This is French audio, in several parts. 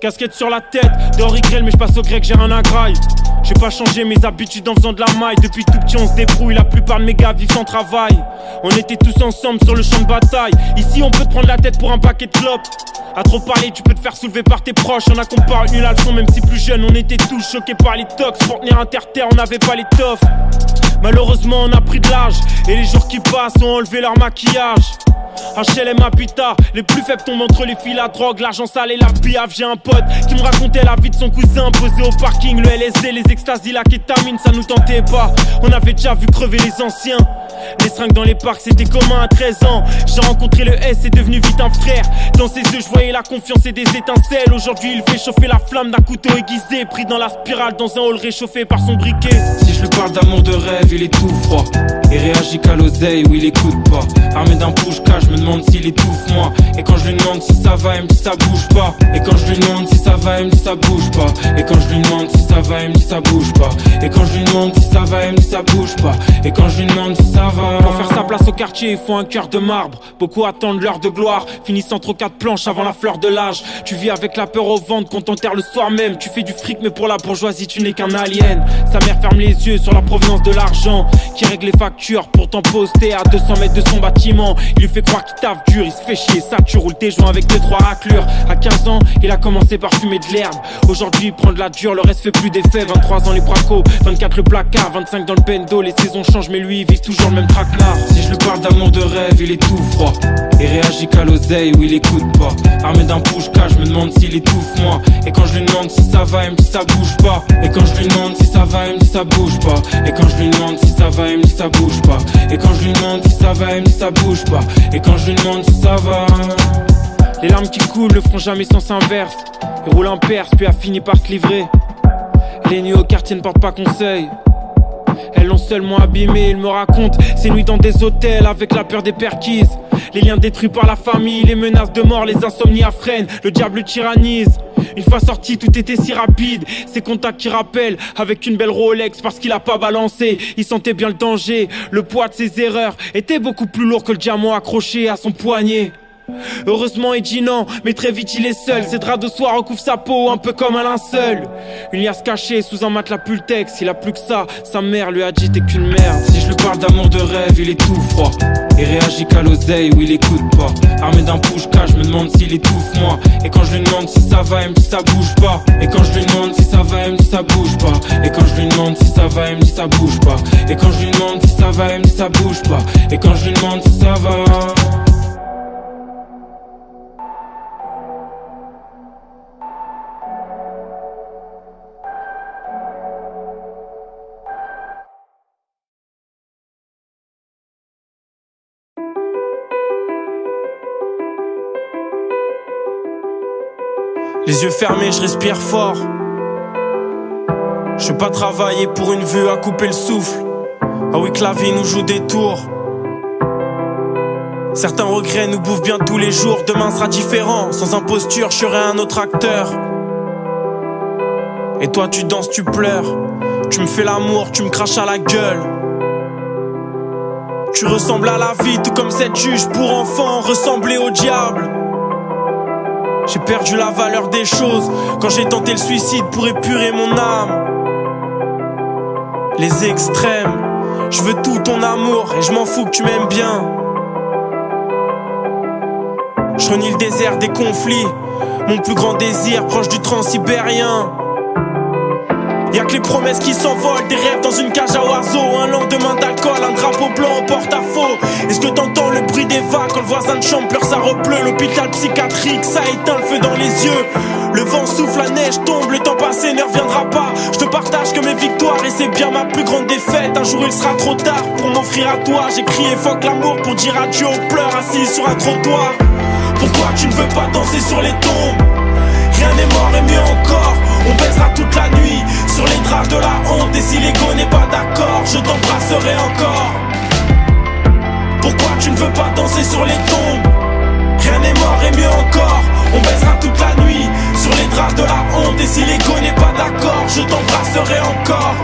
Casquette sur la tête, dehors il grêle mais je passe au grec, j'ai rien à graille. J'ai pas changé mes habitudes en faisant de la maille. Depuis tout petit on se débrouille, la plupart de mes gars vivent sans travail. On était tous ensemble sur le champ de bataille. Ici on peut te prendre la tête pour un paquet de clopes. À trop parler tu peux te faire soulever par tes proches. Y'en a qu'on parle une la leçon, même si plus jeune on était tous choqués par les tox. Pour tenir inter-terre on n'avait pas l'étoffe. Malheureusement on a pris de l'âge, et les jours qui passent ont enlevé leur maquillage. HLM Habitat, les plus faibles tombent entre les fils à drogue, l'argent sale et la piave. J'ai un pote qui me racontait la vie de son cousin posé au parking. Le LSD, les extasies, la kétamine, ça nous tentait pas. On avait déjà vu crever les anciens. Les seringues dans les parcs c'était commun à 13 ans. J'ai rencontré le S, c'est devenu vite un frère. Dans ses yeux je voyais la confiance et des étincelles. Aujourd'hui il fait chauffer la flamme d'un couteau aiguisé, pris dans la spirale dans un hall réchauffé par son briquet. Si je lui parle d'amour de rêve il est tout froid. Il réagit qu'à l'oseille ou il écoute pas. Armé d'un push-cash, je me demande s'il étouffe moi. Et quand je lui demande si ça va, il me dit ça bouge pas. Et quand je lui demande si ça va, il me dit ça bouge pas. Et quand je lui demande si ça va, il me dit ça bouge pas. Et quand je lui demande si ça va, il me dit ça bouge pas. Et quand je lui demande si ça va. Pour faire sa place au quartier, il faut un cœur de marbre. Beaucoup attendent l'heure de gloire, finissent entre quatre planches avant la fleur de l'âge. Tu vis avec la peur au ventre quand t'enterres le soir même. Tu fais du fric mais pour la bourgeoisie tu n'es qu'un alien. Sa mère ferme les yeux sur la provenance de l'argent, qui règle les factures, pourtant posté à 200 mètres de son bâtiment. Il lui fait croire qu'il taffe dur, il se fait chier, ça tu roules tes joints avec 2-3 raclures. À 15 ans, il a commencé par fumer de l'herbe. Aujourd'hui il prend de la dure, le reste fait plus d'effet. 23 ans les bracos, 24 le placard, 25 dans le bendo. Les saisons changent mais lui il vit toujours le même traquenard. Si je lui parle d'amour de rêve il est tout froid. Il réagit qu'à l'oseille ou il écoute pas. Armé d'un push-cash, je me demande s'il étouffe moi. Et quand je lui demande si ça va, il me dit ça bouge pas. Et quand je lui demande si ça va, il me dit ça bouge pas. Et quand je lui demande si ça va, il me dit ça bouge pas. Et quand je lui demande si ça va, il me dit ça bouge pas. Et quand je lui demande si ça va. Les larmes qui coulent ne feront jamais sens inverse. Il roule un perse puis a fini par se livrer. Les nuits au quartier ne portent pas conseil. Elles l'ont seulement abîmé, il me raconte ces nuits dans des hôtels avec la peur des perquises. Les liens détruits par la famille, les menaces de mort, les insomnies à freine, le diable le tyrannise. Une fois sorti, tout était si rapide. Ces contacts qui rappellent avec une belle Rolex parce qu'il a pas balancé. Il sentait bien le danger, le poids de ses erreurs était beaucoup plus lourd que le diamant accroché à son poignet. Heureusement il dit non, mais très vite il est seul. Ses draps de soie recouvrent sa peau un peu comme un linceul. Une liasse cachée sous un matelas Pultex. Il a plus que ça, sa mère lui a dit t'es qu'une merde. Si je lui parle d'amour de rêve il est tout froid. Il réagit qu'à l'oseille ou il écoute pas. Armé d'un push-cash, je me demande s'il étouffe moi. Et quand je lui demande si ça va, il me dit ça bouge pas. Et quand je lui demande si ça va, il me dit ça bouge pas. Et quand je lui demande si ça va, il me dit ça bouge pas. Et quand je lui demande si ça va, il me dit ça bouge pas. Et quand je lui demande si ça va. Les yeux fermés, je respire fort. Je veux pas travailler pour une vue à couper le souffle. Ah oui que la vie nous joue des tours. Certains regrets nous bouffent bien tous les jours. Demain sera différent, sans imposture, je serai un autre acteur. Et toi tu danses, tu pleures. Tu me fais l'amour, tu me craches à la gueule. Tu ressembles à la vie, tout comme cette juge pour enfants, ressembler au diable. J'ai perdu la valeur des choses quand j'ai tenté le suicide pour épurer mon âme. Les extrêmes, je veux tout ton amour et je m'en fous que tu m'aimes bien. Je renie le désert des conflits, mon plus grand désir proche du transsibérien. Y'a que les promesses qui s'envolent, des rêves dans une cage à oiseaux. Un lendemain d'alcool, un drapeau blanc en porte-à-faux. Est-ce que t'entends le bruit des vagues quand le voisin de chambre pleure, ça repleut. L'hôpital psychiatrique, ça éteint le feu dans les yeux. Le vent souffle, la neige tombe, le temps passé ne reviendra pas. Je te partage que mes victoires et c'est bien ma plus grande défaite. Un jour il sera trop tard pour m'offrir à toi. J'écris évoque l'amour pour dire adieu aux pleurs assis sur un trottoir. Pourquoi tu ne veux pas danser sur les tombes? Rien n'est mort et mieux encore, on baisera toute la nuit sur les draps de la honte. Et si l'ego n'est pas d'accord, je t'embrasserai encore. Pourquoi tu ne veux pas danser sur les tombes? Rien n'est mort et mieux encore, on baisera toute la nuit sur les draps de la honte. Et si l'ego n'est pas d'accord, je t'embrasserai encore.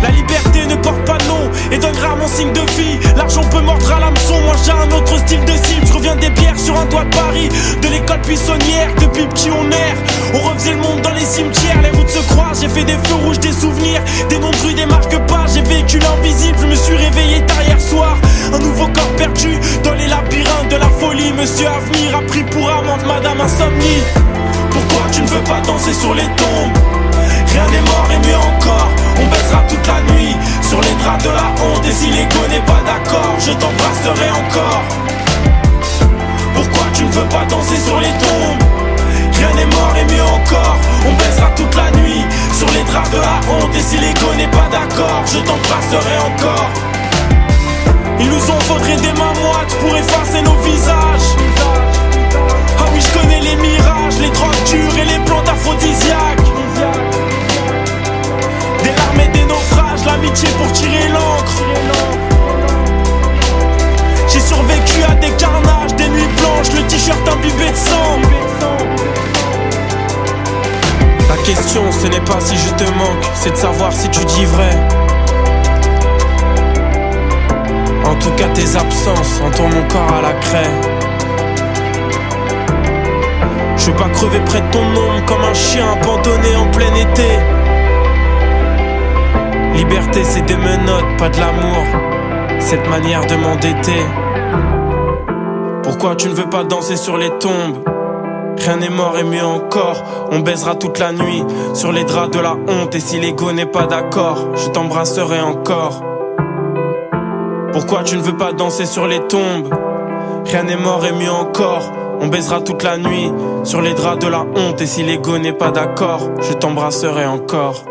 La liberté ne porte pas de nom et donne rarement signe de vie. L'argent peut mordre à l'hameçon maison, moi j'ai un autre style de cible. Je reviens des bières sur un toit de Paris, de l'école buissonnière. Depuis petit on erre, on refaisait le monde dans les cimetières. Les routes se croisent, j'ai fait des feux rouges, des souvenirs, des noms de rues, des marque-pas. J'ai vécu l'invisible, je me suis réveillé tard hier soir. Un nouveau corps perdu dans les labyrinthes de la folie. Monsieur Avenir a pris pour amante Madame Insomnie. Pourquoi tu ne veux pas danser sur les tombes? Rien n'est mort et mieux encore, on baisera toute la nuit sur les draps de la honte. Et si l'ego n'est pas d'accord, je t'embrasserai encore. Pourquoi tu ne veux pas danser sur les tombes? Rien n'est mort et mieux encore, on baisera toute la nuit sur les draps de la honte. Et si l'ego n'est pas d'accord, je t'embrasserai encore. Il nous en faudrait des mains moites pour effacer nos visages. Ah oui, je connais les mirages, les drogues dures et les plantes aphrodisiaques. Des larmes et des naufrages, l'amitié pour tirer l'encre. J'ai survécu à des carnages, des nuits blanches, le t-shirt imbibé de sang. La question ce n'est pas si je te manque, c'est de savoir si tu dis vrai. En tout cas tes absences entourent mon corps à la craie. Je veux pas crever près de ton ombre comme un chien abandonné en plein été. Liberté c'est des menottes, pas de l'amour, cette manière de m'endetter. Pourquoi tu ne veux pas danser sur les tombes? Rien n'est mort et mieux encore, on baisera toute la nuit sur les draps de la honte. Et si l'ego n'est pas d'accord, je t'embrasserai encore. Pourquoi tu ne veux pas danser sur les tombes? Rien n'est mort et mieux encore, on baisera toute la nuit sur les draps de la honte. Et si l'ego n'est pas d'accord, je t'embrasserai encore.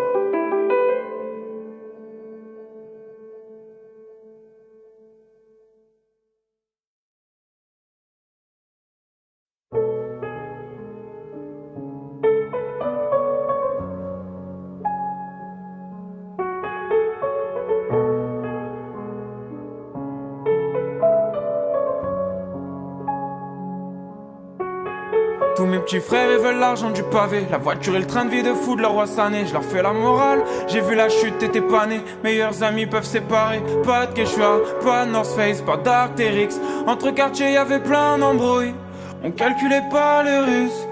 Tous mes petits frères ils veulent l'argent du pavé, la voiture et le train de vie de fou de leur roi sané. Je leur fais la morale, j'ai vu la chute, t'étais pas né. Meilleurs amis peuvent séparer, pas de Quechua, pas de North Face, pas d'Arc'teryx. Entre quartiers y'avait plein d'embrouilles, on calculait pas les risques.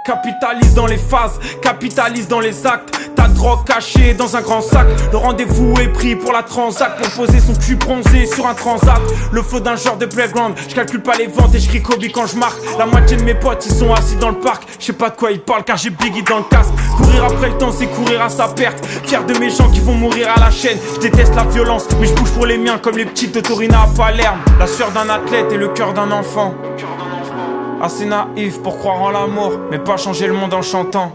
Capitalise dans les phases, capitalise dans les actes. Ta drogue cachée dans un grand sac. Le rendez-vous est pris pour la transac, pour poser son cul bronzé sur un transat. Le flow d'un genre de playground, je calcule pas les ventes et je crie Kobe quand je marque. La moitié de mes potes ils sont assis dans le parc. Je sais pas de quoi ils parlent car j'ai Biggie dans le casque. Courir après le temps c'est courir à sa perte. Fier de mes gens qui vont mourir à la chaîne. Je déteste la violence mais je bouge pour les miens comme les petites de Torina à Palerme. La sueur d'un athlète et le cœur d'un enfant. Assez naïf pour croire en l'amour, mais pas changer le monde en chantant.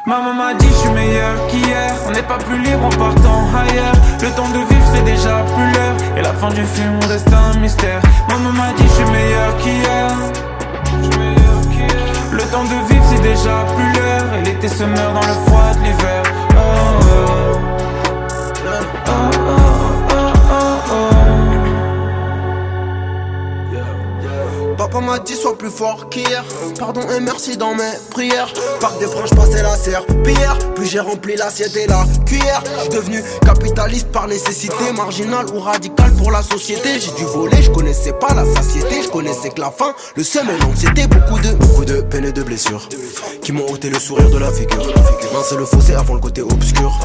Maman m'a dit je suis meilleur qu'hier. On n'est pas plus libre en partant ailleurs. Le temps de vivre c'est déjà plus l'heure. Et la fin du film reste un mystère. Maman m'a dit je suis meilleur qu'hier. Le temps de vivre c'est déjà plus l'heure. Et l'été se meurt dans le froid de l'hiver. Oh, oh. Oh, oh, oh, oh, oh. Papa m'a dit sois plus fort qu'hier. Pardon et merci dans mes prières. Par des branches passées la serpillière. Puis j'ai rempli l'assiette et la cuillère. J'suis devenu capitaliste par nécessité. Marginal ou radical pour la société. J'ai dû voler, je connaissais pas la satiété. Je connaissais que la faim, le seum et l'anxiété. Beaucoup de peines et de blessures qui m'ont ôté le sourire de la figure. Non c'est le fossé avant le côté obscur.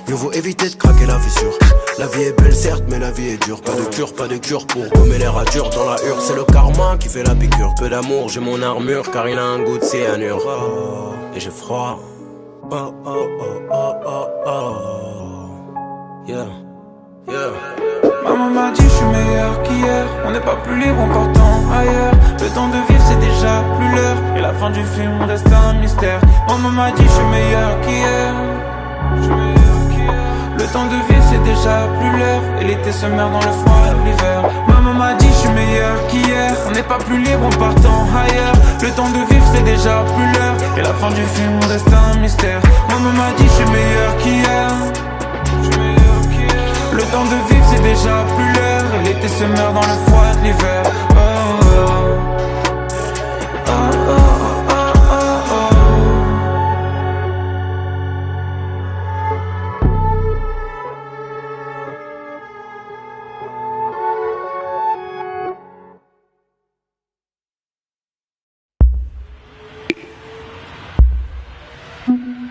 Mieux vaut éviter de craquer la fissure. La vie est belle certes mais la vie est dure. Pas de cure pour gommer les ratures dans la hure. C'est le karma qui fait la piqûre. Peu d'amour, j'ai mon armure car il a un goût de cyanure. Oh, et j'ai froid. Oh oh oh oh oh oh. Yeah, yeah. Maman m'a dit je suis meilleur qu'hier. On n'est pas plus libre en partant ailleurs. Le temps de vivre c'est déjà plus l'heure. Et la fin du film reste un mystère. Maman m'a dit je suis meilleur qu'hier. Le temps de vivre c'est déjà plus l'heure. Et l'été se meurt dans le froid de l'hiver. Maman m'a dit je suis meilleur qu'hier. On n'est pas plus libre en partant ailleurs. Le temps de vivre c'est déjà plus l'heure. Et la fin du film reste un mystère. Maman m'a dit je suis meilleur qu'hier. Le temps de vivre c'est déjà plus l'heure. Et l'été se meurt dans le froid de l'hiver. Oh, oh. Oh, oh, oh, oh, oh.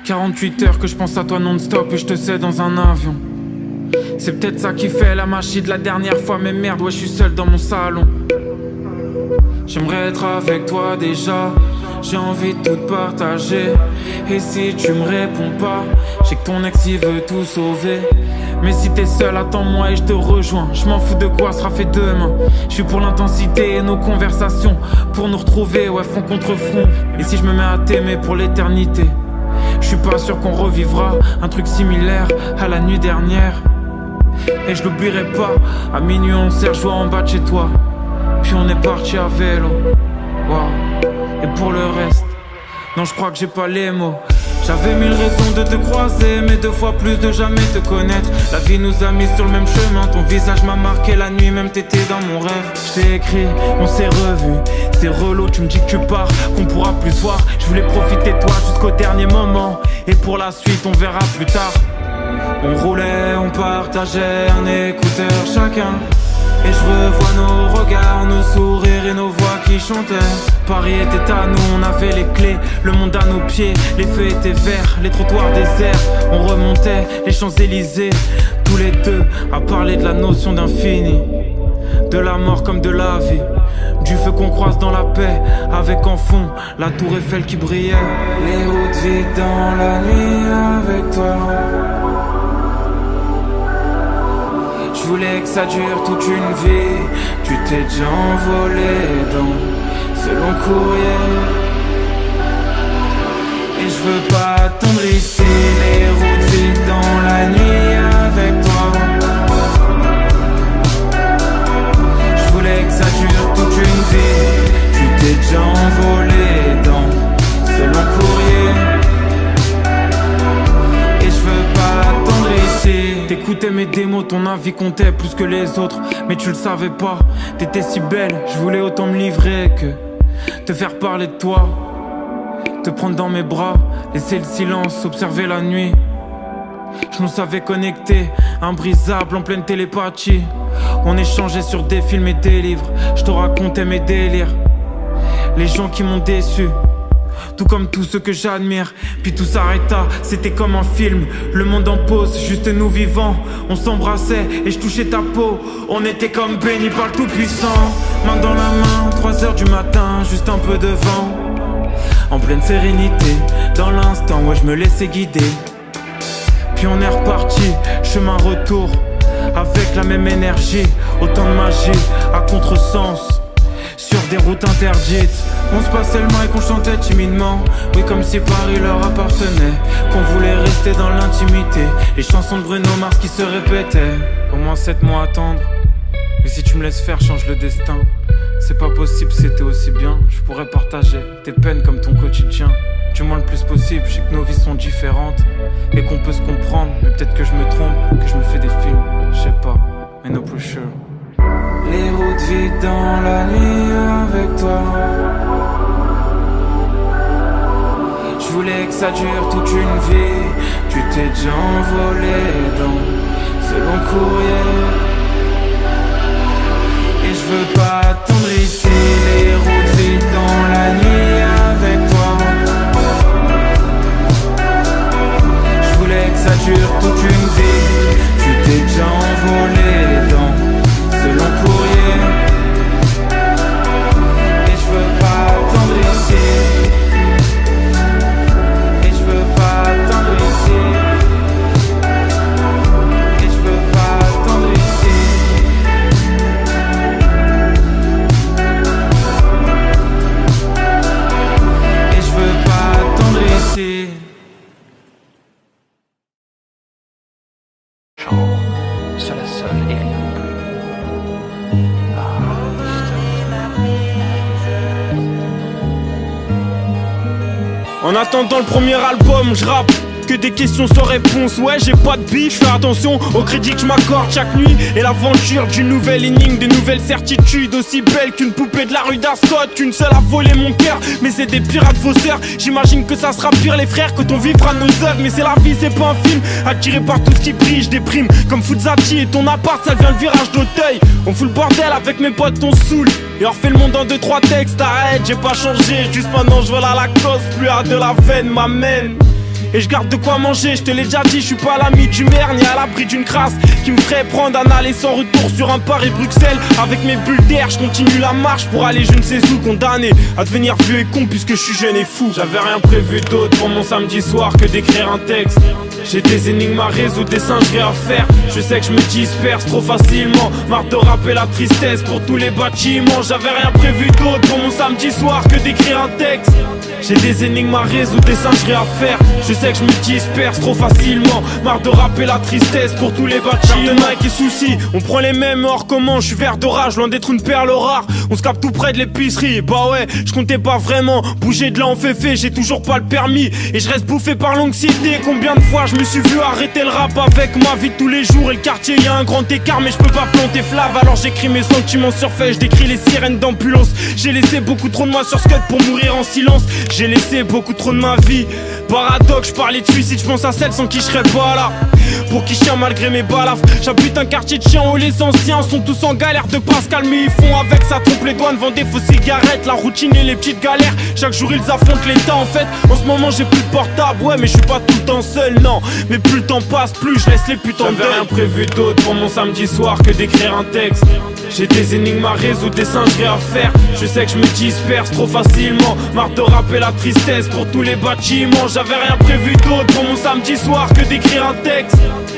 48 heures que je pense à toi non-stop et je te sais dans un avion. C'est peut-être ça qui fait la magie de la dernière fois. Mais merde, ouais, je suis seul dans mon salon. J'aimerais être avec toi déjà. J'ai envie de tout partager. Et si tu me réponds pas, je sais que ton ex il veut tout sauver. Mais si t'es seul, attends-moi et je te rejoins. Je m'en fous de quoi sera fait demain. Je suis pour l'intensité et nos conversations, pour nous retrouver, ouais, front contre front. Et si je me mets à t'aimer pour l'éternité, je suis pas sûr qu'on revivra un truc similaire à la nuit dernière. Et je l'oublierai pas. À minuit on s'est rejoint en bas de chez toi, puis on est parti à vélo. Wow. Et pour le reste, non, je crois que j'ai pas les mots. J'avais 1000 raisons de te croiser, mais 2 fois plus de jamais te connaître. La vie nous a mis sur le même chemin. Ton visage m'a marqué la nuit, même t'étais dans mon rêve. Je t'ai écrit, on s'est revu. C'est relou, tu me dis que tu pars, qu'on pourra plus se voir. Je voulais profiter de toi jusqu'au dernier moment, et pour la suite on verra plus tard. On roulait, on partageait un écouteur chacun. Et je revois nos regards, nos sourires et nos voix qui chantaient. Paris était à nous, on avait les clés, le monde à nos pieds. Les feux étaient verts, les trottoirs déserts. On remontait les Champs-Élysées, tous les deux à parler de la notion d'infini, de la mort comme de la vie, du feu qu'on croise dans la paix, avec en fond la tour Eiffel qui brillait. Les routes vides dans la nuit avec toi. Je voulais que ça dure toute une vie. Tu t'es déjà envolé dans ce long courrier. Et je veux pas attendre ici. Les routes vides dans la nuit avec toi. Je voulais que ça dure toute une vie. Tu t'es déjà envolé dans ce long courrier. Et je veux pas attendre ici. T'écoutais mes démos, ton avis comptait plus que les autres, mais tu le savais pas. T'étais si belle, je voulais autant me livrer que te faire parler de toi, te prendre dans mes bras, laisser le silence, observer la nuit. Je nous savais connectés, imbrisable en pleine télépathie. On échangeait sur des films et des livres. Je te racontais mes délires, les gens qui m'ont déçu, tout comme tous ceux que j'admire. Puis tout s'arrêta, c'était comme un film. Le monde en pause, juste nous vivants. On s'embrassait et je touchais ta peau. On était comme bénis par le Tout-Puissant. Main dans la main, 3 heures du matin, juste un peu de vent. En pleine sérénité, dans l'instant, ouais, je me laissais guider. Puis on est reparti, chemin retour, avec la même énergie. Autant de magie, à contresens, sur des routes interdites. On se passait le mic, qu'on chantait timidement. Oui, comme si Paris leur appartenait, qu'on voulait rester dans l'intimité. Les chansons de Bruno Mars qui se répétaient. Au moins 7 mois à attendre. Mais si tu me laisses faire, change le destin. C'est pas possible, c'était aussi bien. Je pourrais partager tes peines comme ton quotidien. Du moins le plus possible, je sais que nos vies sont différentes et qu'on peut se comprendre. Mais peut-être que je me trompe, que je me fais des films. Je sais pas, mais no plus sure. Les routes vides dans la nuit avec toi. Je voulais que ça dure toute une vie. Tu t'es déjà envolé dans ce long courrier. Et je veux pas attendre ici. Les routes vides dans la nuit avec toi. Je voulais que ça dure toute une vie. Tu t'es déjà envolé dans ce long courrier. Et je veux pas attendre ici. Et je veux pas attendre ici. Et je veux pas attendre ici. Et je veux pas attendre ici. Seul à seul et rien de plus. En attendant le premier album, je rappe que des questions sans réponse. Ouais, j'ai pas de bif, fais attention au crédit que je m'accorde chaque nuit. Et l'aventure d'une nouvelle énigme, de nouvelles certitudes. Aussi belle qu'une poupée de la rue d'Ascot, qu'une seule a volé mon cœur. Mais c'est des pirates faussaires. J'imagine que ça sera pire les frères quand on vivra nos œuvres. Mais c'est la vie, c'est pas un film. Attiré par tout ce qui brille, je déprime comme Fuzati. Et ton appart, ça vient le virage d'Auteuil. On fout le bordel avec mes potes, on saoule. Et on refait le monde en 2-3 textes. Arrête, j'ai pas changé, juste maintenant je veux la Lacoste. Plus hâte de la veine m'amène. et je garde de quoi manger. Je te l'ai déjà dit, je suis pas l'ami du maire ni à l'abri d'une crasse qui me ferait prendre un aller sans retour sur un Paris-Bruxelles. Avec mes bulles d'air, je continue la marche pour aller je ne sais où, condamné à devenir vieux et con puisque je suis jeune et fou. J'avais rien prévu d'autre pour mon samedi soir que d'écrire un texte. J'ai des énigmes à résoudre, des singeries à faire. Je sais que je me disperse trop facilement. Marre de rapper la tristesse pour tous les bâtiments. J'avais rien prévu d'autre pour mon samedi soir que d'écrire un texte. J'ai des énigmes à résoudre, des singeries à faire. Je sais que je me disperse trop facilement. Marre de rapper la tristesse pour tous les bâtiments. Nike et soucis, on prend les mêmes hors comment. Je suis vert de rage, loin d'être une perle rare. On se capte tout près de l'épicerie. Bah ouais, je comptais pas vraiment bouger de là en féfé. J'ai toujours pas le permis et je reste bouffé par l'anxiété. Combien de fois je me suis vu arrêter le rap avec ma vie de tous les jours et le quartier. Y'a un grand écart mais je peux pas planter Flav. Alors j'écris mes sentiments sur feuille, je décris les sirènes d'ambulance. J'ai laissé beaucoup trop de moi sur Scud pour mourir en silence. J'ai laissé beaucoup trop de ma vie. Paradoxe, je parlais de suicide, je pense à celle sans qui je serais pas là. Pour qui chien malgré mes balafres. J'habite un quartier de chiens où les anciens sont tous en galère de pas se calmer. Ils font avec ça, trompe les douanes, vendent des fausses cigarettes. La routine et les petites galères, chaque jour ils affrontent l'état. En fait, en ce moment j'ai plus de portable. Ouais mais je suis pas tout le temps seul, non. Mais plus le temps passe, plus je laisse les putains de J'avais rien prévu d'autre pour mon samedi soir que d'écrire un texte. J'ai des énigmes à résoudre, des singeries à faire. Je sais que je me disperse trop facilement. Marre de rapper la tristesse pour tous les bâtiments. J'avais rien prévu d'autre pour mon samedi soir que d'écrire un texte.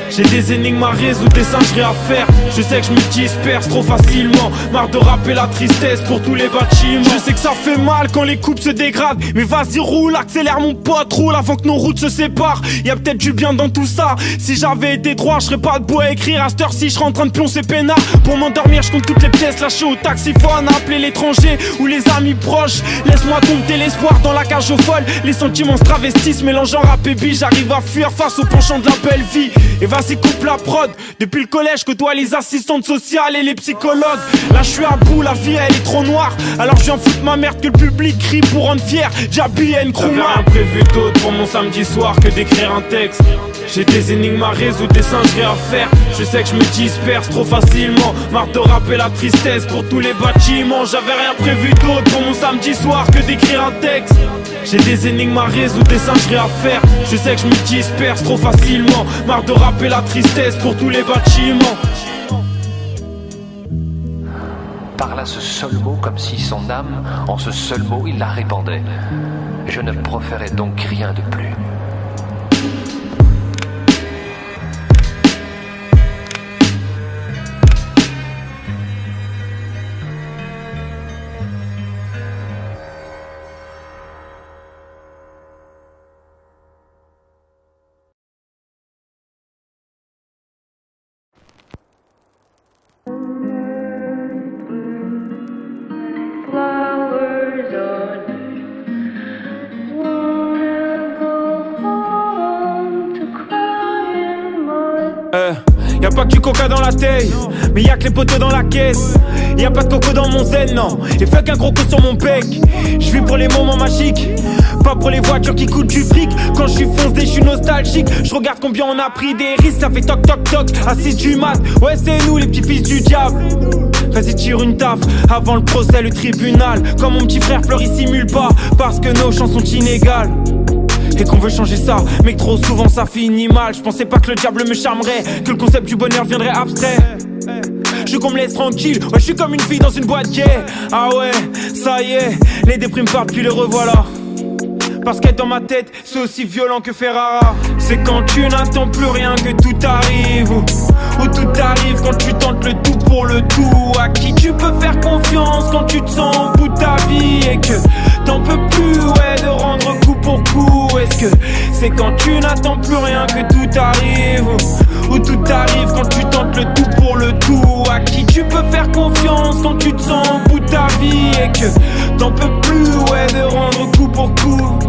J'ai des énigmes à résoudre, des singeries à faire. Je sais que je me disperse trop facilement. Marre de rapper la tristesse pour tous les bâtiments. Je sais que ça fait mal quand les coupes se dégradent. Mais vas-y roule, accélère mon pote, roule avant que nos routes se séparent. Y'a peut-être du bien dans tout ça. Si j'avais été droit, je serais pas debout à écrire. À cette heure-ci, je serais en train de pioncer peinard. Pour m'endormir, je compte toutes les pièces lâchées au taxiphone. Appeler l'étranger ou les amis proches. Laisse-moi dompter l'espoir dans la cage aux folles. Les sentiments se travestissent, mélangeant rap et bille. J'arrive à fuir face au penchant de la belle vie. Et vas-y coupe la prod. Depuis le collège que toi les assistantes sociales et les psychologues. Là je suis à bout, la vie elle est trop noire. Alors je viens foutre ma merde que le public crie pour rendre fier. Diaby a une J'avais rien prévu d'autre pour mon samedi soir que d'écrire un texte. J'ai des énigmes à résoudre, des singeries à faire. Je sais que je me disperse trop facilement. Marre de rapper la tristesse pour tous les bâtiments. J'avais rien prévu d'autre pour mon samedi soir que d'écrire un texte. J'ai des énigmes à résoudre, des singeries à faire. Je sais que je me disperse trop facilement. Marre de rapper la tristesse pour tous les bâtiments. Parla ce seul mot comme si son âme, en ce seul mot, il la répandait. Je ne proférais donc rien de plus. Y'a pas que du coca dans la taille, mais y'a que les poteaux dans la caisse. Y'a pas de coco dans mon zen, non. Et fuck un gros coup sur mon bec. Je vis pour les moments magiques, pas pour les voitures qui coûtent du fric. Quand je suis foncé, je suis nostalgique. Je regarde combien on a pris des risques. Ça fait toc toc toc, à 6 du mat. Ouais c'est nous les petits fils du diable. Vas-y tire une taf, avant le procès, le tribunal. Quand mon petit frère pleure, il simule pas, parce que nos chances sont inégales. Et qu'on veut changer ça, mais que trop souvent ça finit mal. Je pensais pas que le diable me charmerait, que le concept du bonheur viendrait abstrait. Je veux qu'on me laisse tranquille, ouais je suis comme une fille dans une boîte gay. Ah ouais, ça y est, les déprimes partent puis les revoilà. Parce qu'être dans ma tête, c'est aussi violent que Ferrara. C'est quand tu n'attends plus rien que tout arrive, ou tout arrive quand tu tentes le tout pour le tout. À qui tu peux faire confiance quand tu te sens au bout de ta vie et que t'en peux plus, ouais, de rendre coup pour coup. Est-ce que c'est quand tu n'attends plus rien que tout arrive, ou tout arrive quand tu tentes le tout pour le tout. À qui tu peux faire confiance quand tu te sens au bout de ta vie et que t'en peux plus, ouais, de rendre coup pour coup.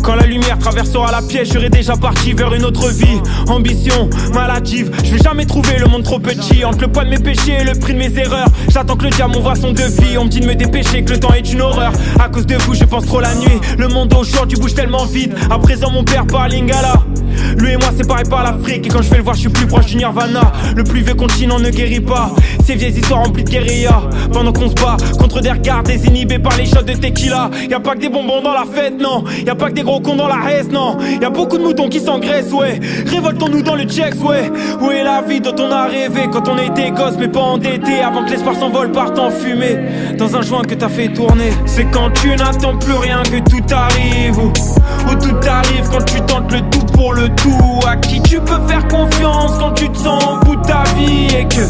Quand la lumière traversera la pièce, je serai déjà parti vers une autre vie. Ambition maladive, je vais jamais trouver le monde trop petit. Entre le poids de mes péchés et le prix de mes erreurs, j'attends que le diable m'envoie son devis. On me dit de me dépêcher, que le temps est une horreur. À cause de vous, je pense trop la nuit. Le monde au short, tu bouges tellement vite. À présent, mon père parle lingala. Lui et moi, séparés par l'Afrique. Et quand je vais le voir, je suis plus proche du Nirvana. Le plus vieux continent ne guérit pas. Ces vieilles histoires remplies de guérilla. Pendant qu'on se bat contre des regards désinhibés par les shots de tequila. Y'a pas que des bonbons dans la fête, non. Y'a pas que des gros gros con dans la haisse, non. Y'a beaucoup de moutons qui s'engraissent, ouais. Révoltons-nous dans le checks, ouais. Où est la vie dont on a rêvé quand on était gosse mais pas endetté, avant que l'espoir s'envole parte en fumée dans un joint que t'as fait tourner. C'est quand tu n'attends plus rien que tout arrive, ou tout arrive quand tu tentes le tout pour le tout. À qui tu peux faire confiance quand tu te sens au bout de ta vie et que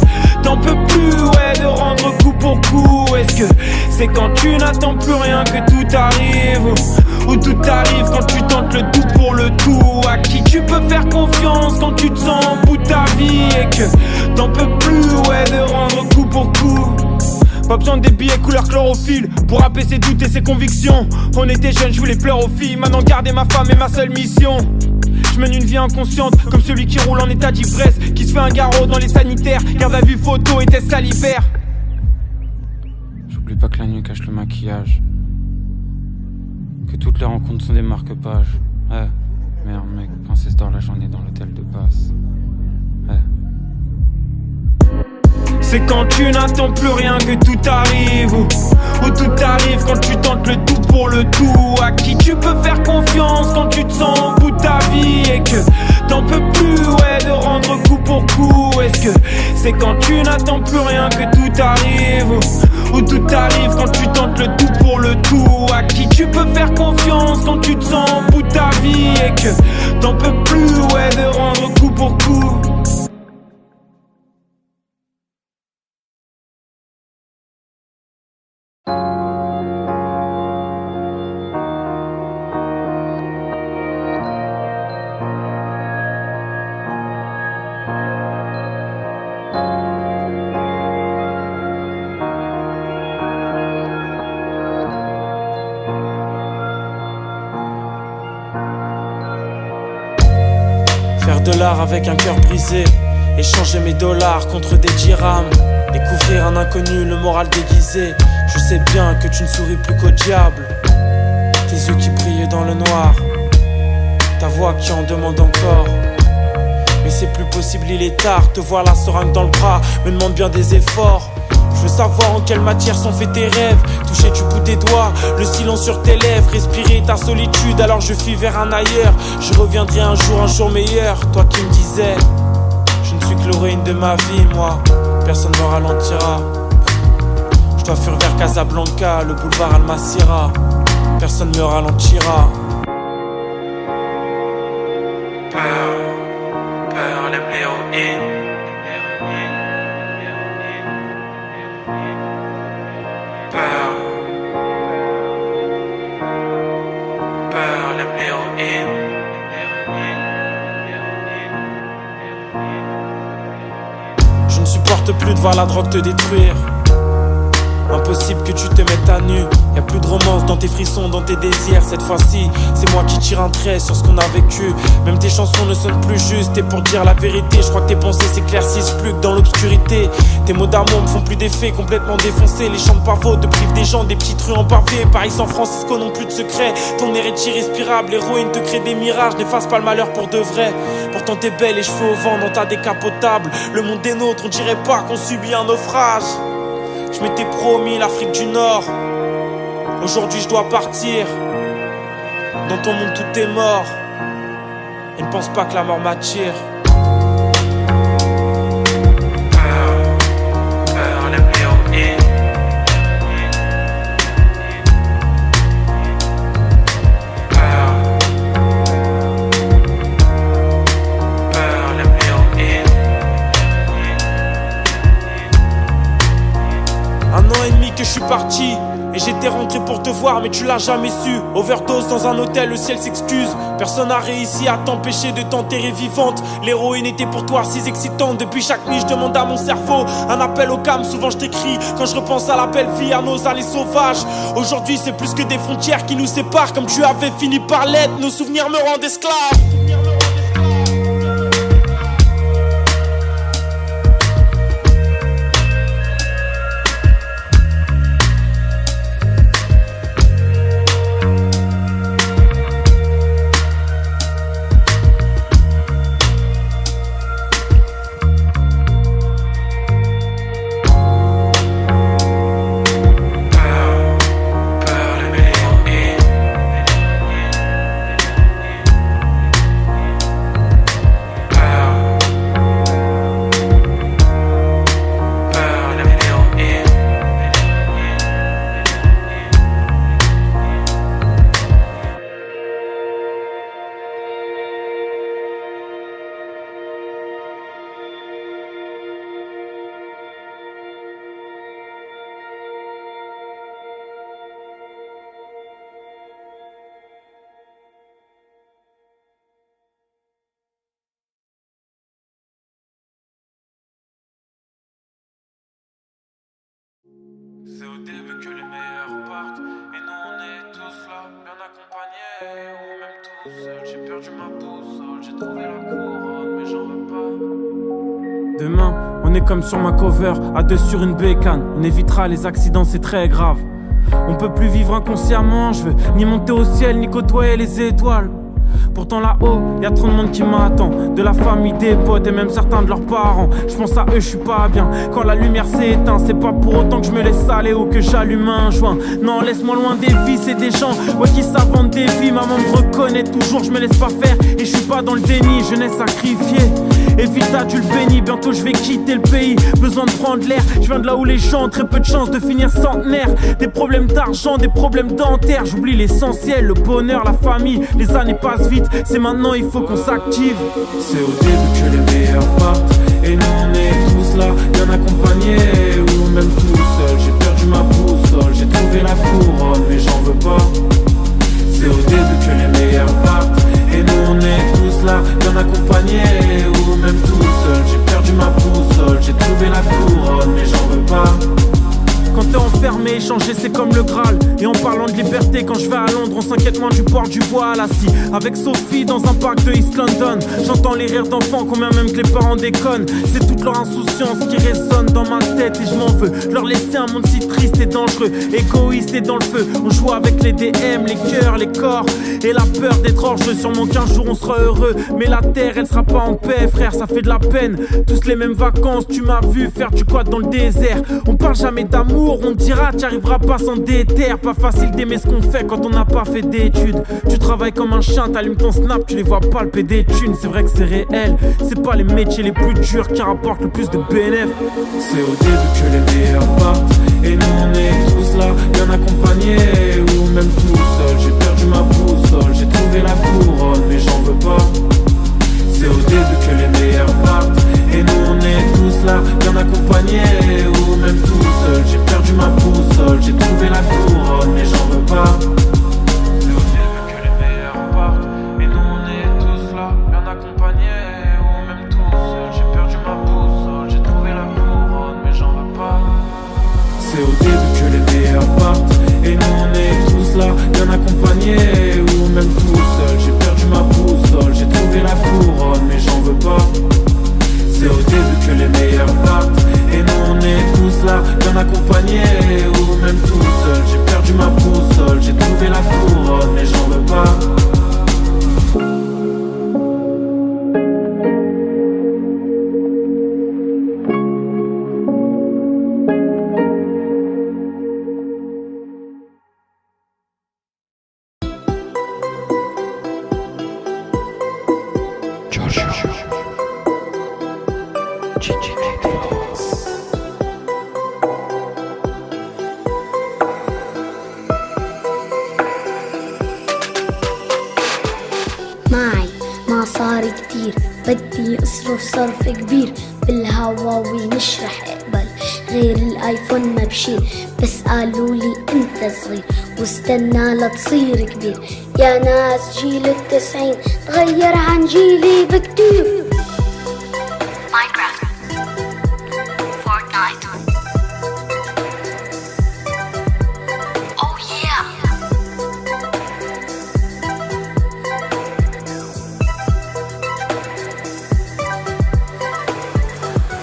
t'en peux plus, ouais, de rendre coup pour coup. Est-ce que c'est quand tu n'attends plus rien que tout arrive, ou tout arrive quand tu tentes le tout pour le tout. À qui tu peux faire confiance quand tu te sens au bout de ta vie et que t'en peux plus, ouais, de rendre coup pour coup. Pas besoin des billets couleur chlorophylle pour rapper ses doutes et ses convictions. On était jeunes, je voulais pleurer aux filles. Maintenant garder ma femme est ma seule mission. Je mène une vie inconsciente, comme celui qui roule en état d'ivresse, qui se fait un garrot dans les sanitaires. Garde à vue photo et test salivaire. J'oublie pas que la nuit cache le maquillage, que toutes les rencontres sont des marque-pages. Ouais, merde mec, ancestor la journée dans l'hôtel de passe. Ouais. C'est quand tu n'attends plus rien que tout arrive, ou tout arrive quand tu tentes le tout pour le tout. À qui tu peux faire confiance quand tu te sens au bout de ta vie et que t'en peux plus, ouais, de rendre coup pour coup. Est-ce que c'est quand tu n'attends plus rien que tout arrive, ou tout arrive quand tu tentes le tout pour le tout. À qui tu peux faire confiance quand tu te sens au bout de ta vie et que t'en peux plus, ouais, de rendre coup pour coup. Faire de l'art avec un cœur brisé, échanger mes dollars contre des dirhams, découvrir un inconnu, le moral déguisé. Je sais bien que tu ne souris plus qu'au diable, tes yeux qui brillent dans le noir, ta voix qui en demande encore. Mais c'est plus possible, il est tard, te voir la seringue dans le bras me demande bien des efforts. Je veux savoir en quelle matière sont faits tes rêves, toucher du bout des doigts, le silence sur tes lèvres, respirer ta solitude, alors je fuis vers un ailleurs. Je reviendrai un jour meilleur, toi qui me disais, je ne suis que l'héroïne de ma vie, moi, personne ne me ralentira. Je dois fuir vers Casablanca, le boulevard Almacira, personne ne me ralentira. Peur, l'héroïne. Je ne supporte plus de voir la drogue te détruire. Impossible que tu te mettes à nu. Y'a plus de romance dans tes frissons, dans tes désirs. Cette fois-ci, c'est moi qui tire un trait sur ce qu'on a vécu. Même tes chansons ne sonnent plus justes. Et pour dire la vérité, je crois que tes pensées s'éclaircissent plus que dans l'obscurité. Tes mots d'amour me font plus d'effet, complètement défoncés. Les champs de pavots te privent des gens, des petites rues en pavé. Paris, San Francisco n'ont plus de secrets. Ton air est irrespirable, l'héroïne te crée des mirages. N'efface pas le malheur pour de vrai. Pourtant t'es belle, les cheveux au vent dans ta décapotable. Le monde est nôtre, on dirait pas qu'on subit un naufrage. Je m'étais promis l'Afrique du Nord. Aujourd'hui je dois partir. Dans ton monde tout est mort. Et ne pense pas que la mort m'attire. Peur, l'héroïne. Que je suis parti et j'étais rentré pour te voir mais tu l'as jamais su. Overdose dans un hôtel, le ciel s'excuse. Personne n'a réussi à t'empêcher de t'enterrer vivante. L'héroïne était pour toi si excitante. Depuis chaque nuit je demande à mon cerveau un appel au calme, souvent je t'écris quand je repense à la belle vie, à nos allées sauvages. Aujourd'hui c'est plus que des frontières qui nous séparent. Comme tu avais fini par l'être, nos souvenirs me rendent esclave. C'est au début que les meilleurs partent. Et nous on est tous là, bien accompagnés. Ou même tout seul, j'ai perdu ma boussole. J'ai trouvé la couronne, mais j'en veux pas. Demain, on est comme sur ma cover, à deux sur une bécane. On évitera les accidents, c'est très grave. On peut plus vivre inconsciemment, je veux ni monter au ciel, ni côtoyer les étoiles. Pourtant là-haut, y'a trop de monde qui m'attend. De la famille, des potes et même certains de leurs parents. Je pense à eux, je suis pas bien. Quand la lumière s'éteint, c'est pas pour autant que je me laisse aller ou que j'allume un joint. Non, laisse-moi loin des vies et des gens qui s'inventent des vies. Maman me reconnaît toujours, je me laisse pas faire. Et je suis pas dans le déni, jeunesse sacrifiée. Evita, tu le bénis, bientôt je vais quitter le pays. Besoin de prendre l'air, je viens de là où les gens ont très peu de chance de finir centenaire. Des problèmes d'argent, des problèmes dentaires. J'oublie l'essentiel, le bonheur, la famille. Les années passent vite, c'est maintenant, il faut qu'on s'active. C'est au début que les meilleurs partent. Et nous on est tous là, bien accompagnés. Ou même tout seul, j'ai perdu ma boussole. J'ai trouvé la couronne, mais j'en veux pas. C'est au début que les meilleurs partent. Et nous on est tous là, bien accompagnés. Ou même tout seul, j'ai perdu ma boussole. J'ai trouvé la couronne, mais j'en veux pas. Quand t'es enfermé, échanger c'est comme le Graal. Et en parlant de liberté, quand je vais à Londres, on s'inquiète moins du port du voile assis avec Sophie dans un parc de East London. J'entends les rires d'enfants, combien même que les parents déconnent. C'est toute leur insouciance qui résonne dans ma tête et je m'en veux. Leur laisser un monde si triste et dangereux, égoïste et dans le feu. On joue avec les DM, les cœurs, les corps et la peur d'être orgeux. Sûrement qu'un jour on sera heureux, mais la terre elle sera pas en paix, frère, ça fait de la peine. Tous les mêmes vacances, tu m'as vu faire du quad dans le désert. On parle jamais d'amour, on te dira t'y arriveras pas sans déter. Pas facile d'aimer ce qu'on fait quand on n'a pas fait d'études. Tu travailles comme un chien, t'allumes ton snap, tu les vois palper des thunes. C'est vrai que c'est réel, c'est pas les métiers les plus durs qui rapportent le plus de bénéfices. C'est au début que les meilleurs partent. Et nous on est tous là, bien accompagnés. Ou même tout seul, j'ai perdu ma boussole. J'ai trouvé la couronne, mais j'en veux pas. C'est au début que les meilleurs partent. Et nous on est tous là, bien accompagnés. Ou même tout seul, j'ai perdu ma boussole. J'ai trouvé la couronne, mais j'en veux pas. C'est au début que les meilleurs partent. Et nous on est tous là, bien accompagnés. Ou même tout seul, j'ai perdu ma boussole. J'ai trouvé la couronne, mais j'en veux pas. C'est au début que les meilleurs partent. Et nous on est tous là, bien accompagnés. Ou même tout seul, j'ai perdu ma boussole. J'ai trouvé la couronne, mais j'en veux pas. C'est au début que les meilleurs partent. Et nous on est tous là, bien accompagnés. Ou même tout seul, j'ai perdu ma boussole. J'ai trouvé la couronne, mais j'en veux pas. معي ما صار كتير، بدي اصرف صرف كبير بالهواوي، مش رح اقبل غير الايفون ما بشيل. بس قالولي انت صغير واستنى لتصير كبير. يا ناس جيل ال90 تغير عن جيلي بكتير. ماينكرافت، فورتنايت،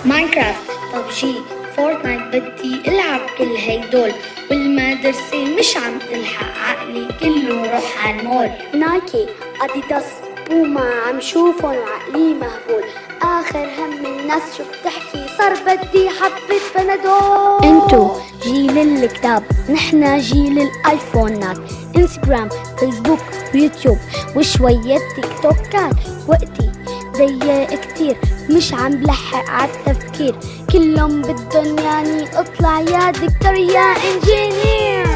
ماينكرافت، ببجي، فورتنايت، بدي العب كل هيدول. والمدرسة مش عم تلحق، عقلي كله روح عالمول. نايكي، اديداس، بوما، عم شوفن وعقلي مهبول. اخر هم الناس شو بتحكي، صار بدي حبة بنادول. انتو جيل الكتاب، نحنا جيل الايفونات. انستغرام، فيسبوك، ويوتيوب، وشوية تيك توكات. وقتي ضيق كتير، مش عم بلحق عالتفكير. كلهم بدن ياني اطلع يا دكتور يا انجينير.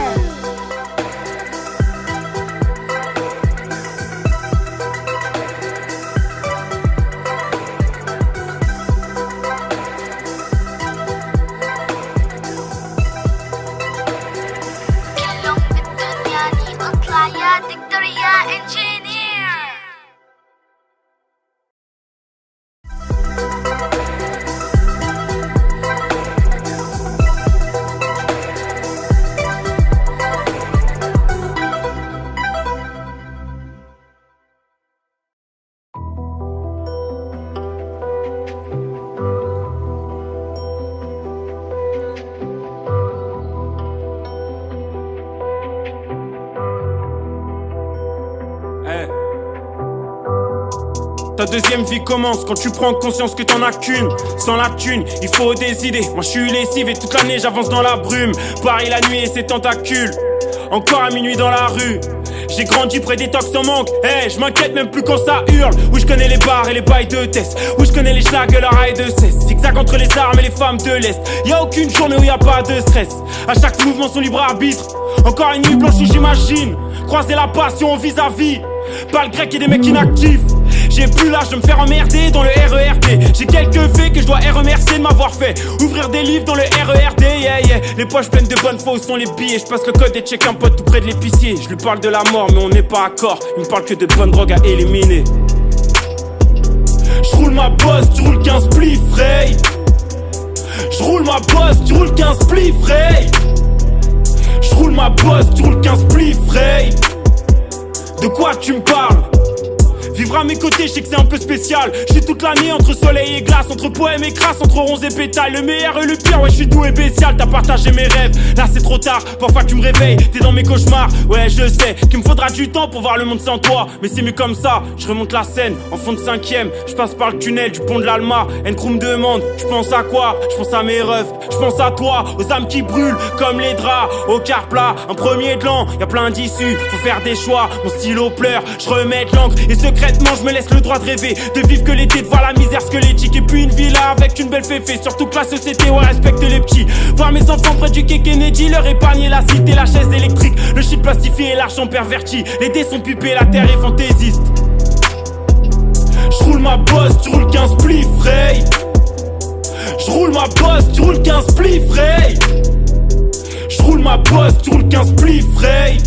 كلهم بدن ياني اطلع يا دكتور يا انجينير. Ta deuxième vie commence quand tu prends conscience que t'en as qu'une. Sans la thune, il faut des idées. Moi je suis lessive et toute l'année j'avance dans la brume. Paris la nuit et ses tentacules. Encore à minuit dans la rue. J'ai grandi près des tox en manque. Hey, je m'inquiète même plus quand ça hurle. Oui, je connais les bars et les bails de test. Oui, je connais les schlags et leur rail de cesse. Zigzag entre les armes et les femmes de l'Est. Y'a aucune journée où y'a pas de stress. À chaque mouvement son libre arbitre. Encore une nuit blanche où j'imagine croiser la passion vis-à-vis. Pas le grec et des mecs inactifs. J'ai plus l'âge de me faire emmerder dans le RERD. J'ai quelques faits que je dois remercier de m'avoir fait ouvrir des livres dans le RERD, yeah, yeah. Les poches pleines de bonnes fois où sont les billets. Je passe le code et check un pote tout près de l'épicier. Je lui parle de la mort mais on n'est pas d'accord. Il me parle que de bonnes drogues à éliminer. Je roule ma bosse, tu roules 15 spliffs, Ray. Je roule ma bosse, tu roules 15 spliffs, Ray. Je roule ma bosse, tu roules 15 spliffs, Ray. De quoi tu me parles? Vivre à mes côtés, je sais que c'est un peu spécial. Je suis toute l'année entre soleil et glace, entre poème et crasse, entre ronces et pétales. Le meilleur et le pire, ouais, je suis doux et bestial. T'as partagé mes rêves, là c'est trop tard. Parfois tu me réveilles, t'es dans mes cauchemars. Ouais, je sais qu'il me faudra du temps pour voir le monde sans toi. Mais c'est mieux comme ça, je remonte la Seine en fond de 5ème. Je passe par le tunnel du pont de l'Alma. N-Crew me demande, tu penses à quoi? Je pense à mes refs, je pense à toi, aux âmes qui brûlent comme les draps. Au quart plat, un premier de l'an, y'a plein d'issues, faut faire des choix. Mon stylo pleure, je remets de l'encre et secrètement je me laisse le droit de rêver, de vivre que l'été, de voir la misère squelettique. Et puis une villa avec une belle féfé, surtout que la société, ouais, respecte les petits. Voir mes enfants près du quai Kennedy, leur épargner la cité, la chaise électrique, le shit plastifié et l'argent perverti. Les dés sont pipés, la terre est fantaisiste. Je roule ma bosse, tu roules 15 spliffs, Ray. Je roule ma bosse, tu roules 15 spliffs, Ray. Je roule ma bosse, tu roules 15 spliffs, Ray.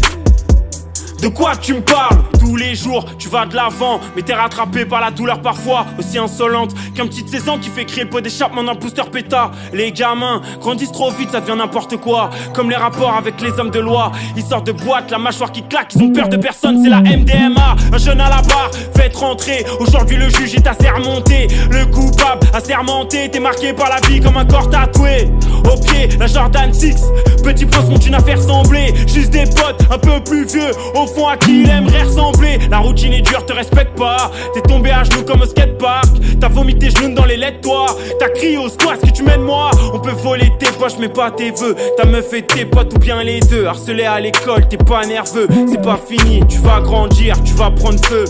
De quoi tu me parles? Tous les jours, tu vas de l'avant, mais t'es rattrapé par la douleur parfois aussi insolente qu'un petit de 16 ans qui fait crier le pot d'échappement d'un booster pétard. Les gamins grandissent trop vite, ça devient n'importe quoi. Comme les rapports avec les hommes de loi. Ils sortent de boîte, la mâchoire qui claque, ils ont peur de personne, c'est la MDMA. Un jeune à la barre, faites rentrer. Aujourd'hui le juge est assermenté. Le coupable assermenté, t'es marqué par la vie comme un corps tatoué. Au pied, la Jordan 6. Petit prince monte une affaire semblée. Juste des potes un peu plus vieux, au fond à qui il aimerait ressembler. La routine est dure, te respecte pas. T'es tombé à genoux comme au skatepark. T'as vomi tes genoux dans les lettres, toi. T'as crié au squat, que tu m'aides moi. On peut voler tes poches mais pas tes vœux. Ta meuf et tes potes ou bien les deux. Harcelé à l'école, t'es pas nerveux. C'est pas fini, tu vas grandir, tu vas prendre feu.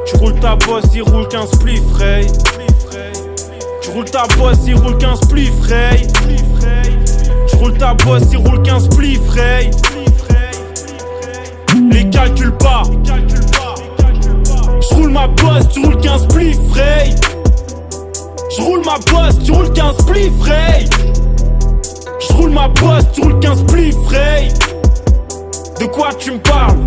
Tu roules ta bosse, il roule 15 spliffs, Ray. Tu roules ta bosse, il roule 15 spliffs, Ray. Tu roules ta bosse, il roule 15 spliffs, Ray. Les calcule pas. Je roule ma bosse, tu roules 15 spliffs, Ray. Je roule ma bosse, tu roules 15 spliffs, Ray. Je roule ma bosse, tu roules 15 spliffs, Ray. De quoi tu me parles?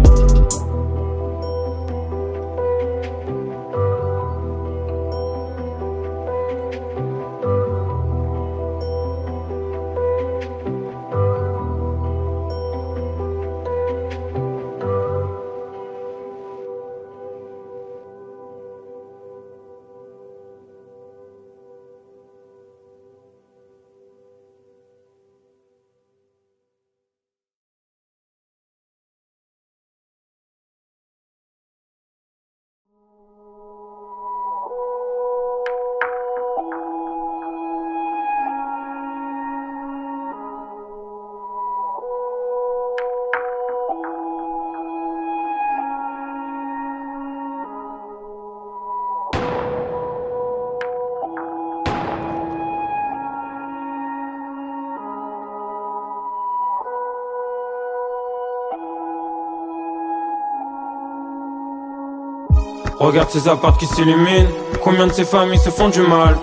Regarde ces apparts qui s'illuminent. Combien de ces familles se font du mal?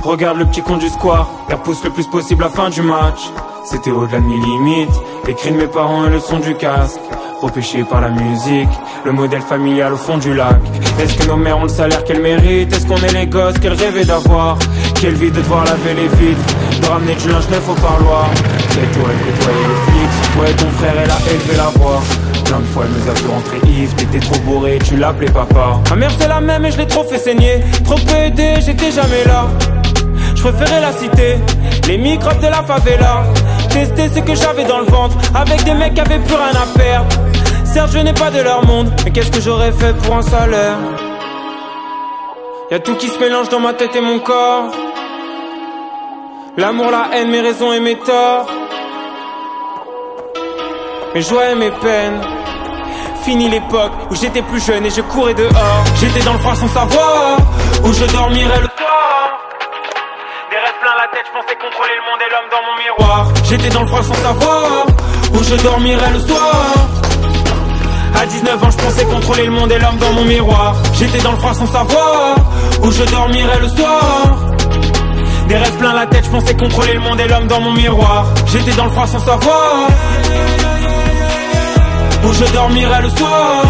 Regarde le petit con du square, il repousse le plus possible la fin du match. C'était au-delà de mes limites, les cris de mes parents et le son du casque. Repêché par la musique, le modèle familial au fond du lac. Est-ce que nos mères ont le salaire qu'elles méritent? Est-ce qu'on est les gosses qu'elles rêvaient d'avoir? Quelle vie de devoir laver les vitres, de ramener du linge neuf au parloir. C'est toi et côtoyer les flics, ouais ton frère elle a élevé la voix. Plein de fois elle nous a vu rentrer Yves, t'étais trop bourré, tu l'appelais papa. Ma mère c'est la même et je l'ai trop fait saigner. Trop peu aidé, j'étais jamais là. Je préférais la cité, les microbes de la favela. Tester ce que j'avais dans le ventre, avec des mecs qui avaient plus rien à perdre. Certes je n'ai pas de leur monde, mais qu'est-ce que j'aurais fait pour un salaire? Y'a tout qui se mélange dans ma tête et mon corps. L'amour, la haine, mes raisons et mes torts. Mes joies et mes peines. Fini l'époque où j'étais plus jeune et je courais dehors. J'étais dans le froid sans savoir où je dormirais le soir. Des rêves plein la tête, je pensais contrôler le monde et l'homme dans mon miroir. J'étais dans le froid sans savoir où je dormirais le soir. À 19 ans je pensais contrôler le monde et l'homme dans mon miroir. J'étais dans le froid sans savoir où je dormirais le soir. Des rêves plein la tête, je pensais contrôler le monde et l'homme dans mon miroir. J'étais dans le froid sans savoir où je dormirais le soir.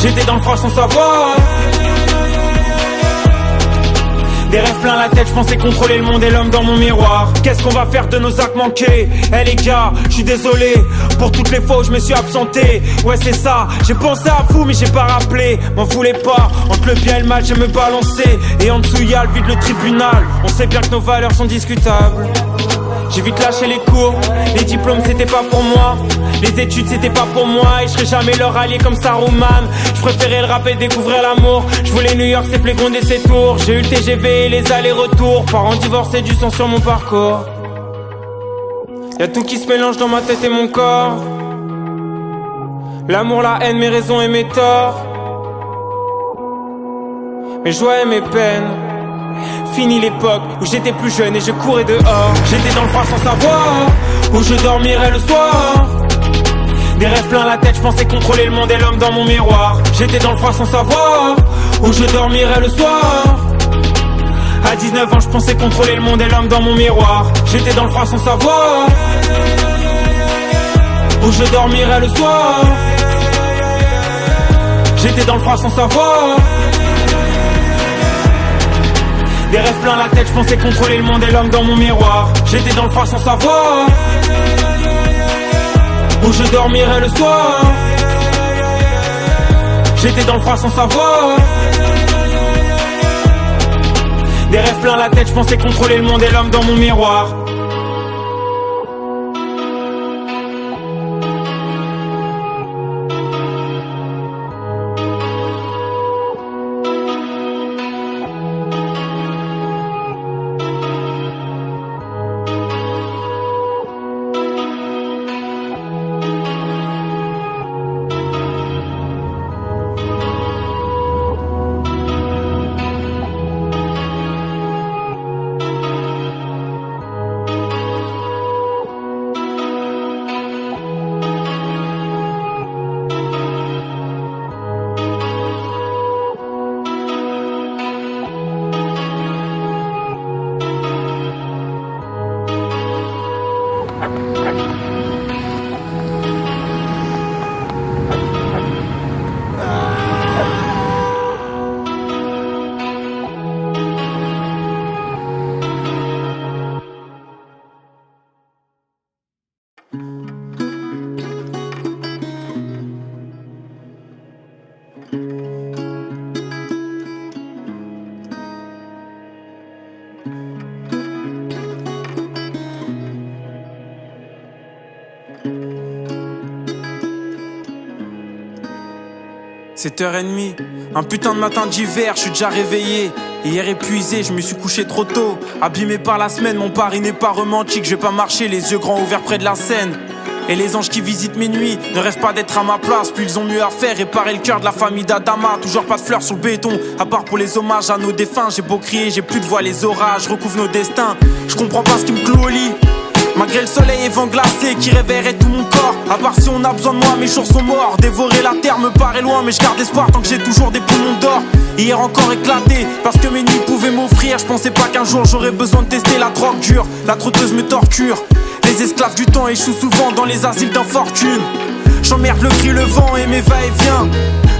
J'étais dans le froid sans savoir. Des rêves plein la tête, je pensais contrôler le monde et l'homme dans mon miroir. Qu'est-ce qu'on va faire de nos actes manqués? Eh les gars, je suis désolé pour toutes les fois où je me suis absenté. Ouais c'est ça, j'ai pensé à vous mais j'ai pas rappelé. M'en voulez pas, entre le bien et le mal je me balancer. Et en dessous y'a le vide, le tribunal. On sait bien que nos valeurs sont discutables. J'ai vite lâché les cours, les diplômes c'était pas pour moi. Les études c'était pas pour moi et je serai jamais leur allié comme Saruman. Je préférais le rap et découvrir l'amour. Je voulais New York, c'est Playground et ses tours. J'ai eu le TGV et les allers-retours. Parents divorcés, du sang sur mon parcours. Y'a tout qui se mélange dans ma tête et mon corps. L'amour, la haine, mes raisons et mes torts. Mes joies et mes peines. Fini l'époque où j'étais plus jeune et je courais dehors. J'étais dans le froid sans savoir où je dormirais le soir. Des rêves plein la tête, je pensais contrôler le monde et l'homme dans mon miroir. J'étais dans le froid sans savoir où je dormirais le soir. À 19 ans je pensais contrôler le monde et l'homme dans mon miroir. J'étais dans le froid sans savoir où je dormirais le soir. J'étais dans le froid sans savoir. Des rêves plein la tête, je pensais contrôler le monde et l'homme dans mon miroir. J'étais dans le froid sans savoir où je dormirais le soir. J'étais dans le froid sans savoir. Des rêves plein la tête, je pensais contrôler le monde et l'homme dans mon miroir. « 7h30, un putain de matin d'hiver, je suis déjà réveillé. Hier épuisé, je me suis couché trop tôt. Abîmé par la semaine, mon pari n'est pas romantique. Je vais pas marcher les yeux grands ouverts près de la Seine. Et les anges qui visitent mes nuits ne rêvent pas d'être à ma place. Puis ils ont mieux à faire, réparer le cœur de la famille d'Adama. Toujours pas de fleurs sur le béton, à part pour les hommages à nos défunts. J'ai beau crier, j'ai plus de voix, les orages recouvrent nos destins. Je comprends pas ce qui me cloue au lit, malgré le soleil et vent glacé qui réveillerait tout mon corps. À part si on a besoin de moi, mes jours sont morts. Dévorer la terre me paraît loin, mais je garde espoir tant que j'ai toujours des poumons d'or. Hier encore éclaté, parce que mes nuits pouvaient m'offrir. Je pensais pas qu'un jour j'aurais besoin de tester la drogue dure. La trotteuse me torture. Les esclaves du temps échouent souvent dans les asiles d'infortune. J'emmerde le cri, le vent et mes va-et-vient.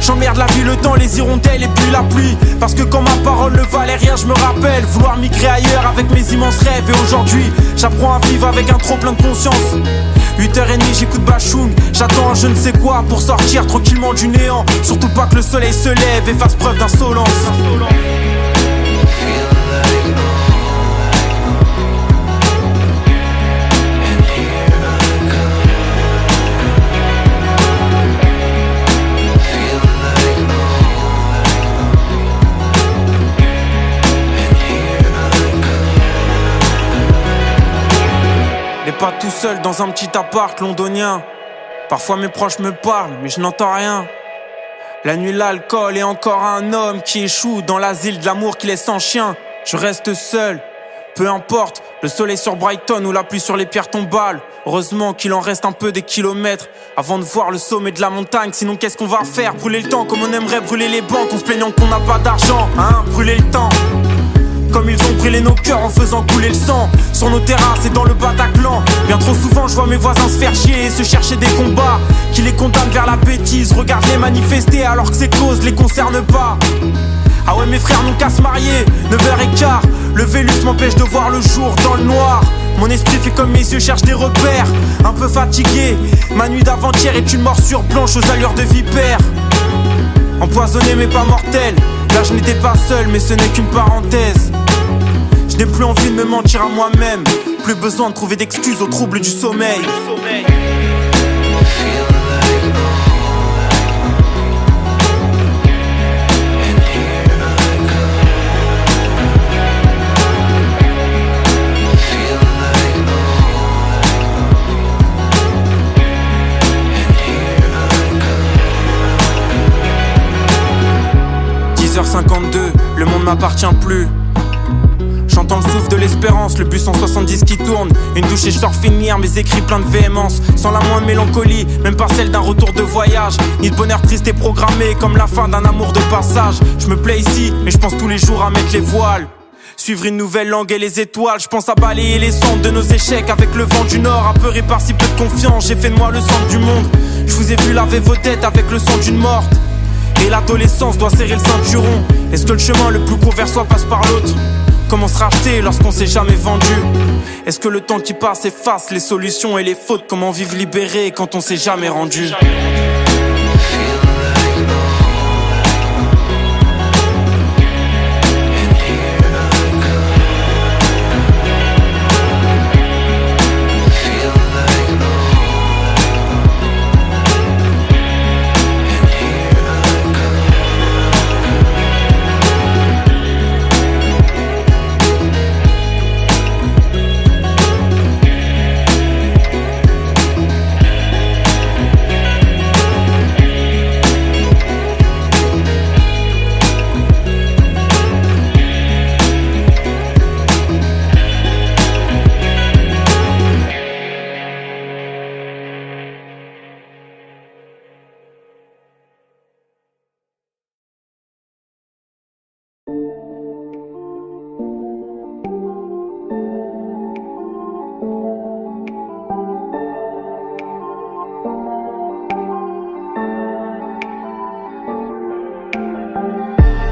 J'emmerde la vie, le temps, les hirondelles et puis la pluie. Parce que quand ma parole ne valait rien, je me rappelle vouloir migrer ailleurs avec mes immenses rêves. Et aujourd'hui, j'apprends à vivre avec un trop plein de conscience. 8h30, j'écoute Bachung, j'attends un je ne sais quoi pour sortir tranquillement du néant. Surtout pas que le soleil se lève et fasse preuve d'insolence. pas tout seul dans un petit appart londonien. Parfois mes proches me parlent, mais je n'entends rien. La nuit, l'alcool et encore un homme qui échoue dans l'asile de l'amour qui laisse sans chien. Je reste seul, peu importe, le soleil sur Brighton ou la pluie sur les pierres tombales. Heureusement qu'il en reste un peu des kilomètres avant de voir le sommet de la montagne. Sinon qu'est-ce qu'on va faire? Brûler le temps comme on aimerait brûler les banques en se plaignant qu'on n'a pas d'argent, hein? Brûler le temps comme ils ont brûlé nos cœurs en faisant couler le sang sur nos terrasses et dans le Bataclan. Bien trop souvent je vois mes voisins se faire chier et se chercher des combats qui les condamnent vers la bêtise. Regarde-les manifester alors que ces causes les concernent pas. Ah ouais, mes frères n'ont qu'à se marier, 9h15. Le Vélus m'empêche de voir le jour dans le noir. Mon esprit fait comme mes yeux cherchent des repères. Un peu fatigué, ma nuit d'avant-hier est une morsure blanche aux allures de vipère. Empoisonné mais pas mortel. Là je n'étais pas seul mais ce n'est qu'une parenthèse. Je n'ai plus envie de me mentir à moi-même. Plus besoin de trouver d'excuses aux troubles du sommeil. 10h52, le monde m'appartient plus. J'entends le souffle de l'espérance, le bus 170 qui tourne. Une douche et je sors finir mes écrits pleins de véhémence. Sans la moindre mélancolie, même pas celle d'un retour de voyage. Ni de bonheur triste et programmé comme la fin d'un amour de passage. Je me plais ici, mais je pense tous les jours à mettre les voiles. Suivre une nouvelle langue et les étoiles. Je pense à balayer les cendres de nos échecs avec le vent du nord. Apeuré par si peu de confiance, j'ai fait de moi le centre du monde. Je vous ai vu laver vos têtes avec le sang d'une morte. Et l'adolescence doit serrer le ceinturon. Est-ce que le chemin le plus court vers soi passe par l'autre? Comment se racheter lorsqu'on s'est jamais vendu? Est-ce que le temps qui passe efface les solutions et les fautes? Comment vivre libéré quand on s'est jamais rendu?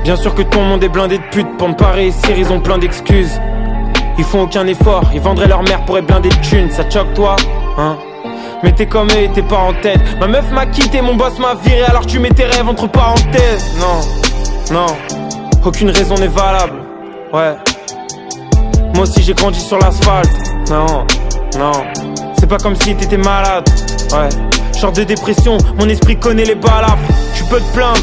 Bien sûr que ton monde est blindé de putes. Pour ne pas réussir, ils ont plein d'excuses. Ils font aucun effort, ils vendraient leur mère pour être blindés de thunes. Ça te choque toi, hein? Mais t'es comme eux et t'es pas en tête. Ma meuf m'a quitté, mon boss m'a viré. Alors tu mets tes rêves entre parenthèses. Non, non, aucune raison n'est valable. Ouais, moi aussi j'ai grandi sur l'asphalte. Non, non, c'est pas comme si t'étais malade. Ouais, genre de dépression, mon esprit connaît les balafres. Tu peux te plaindre,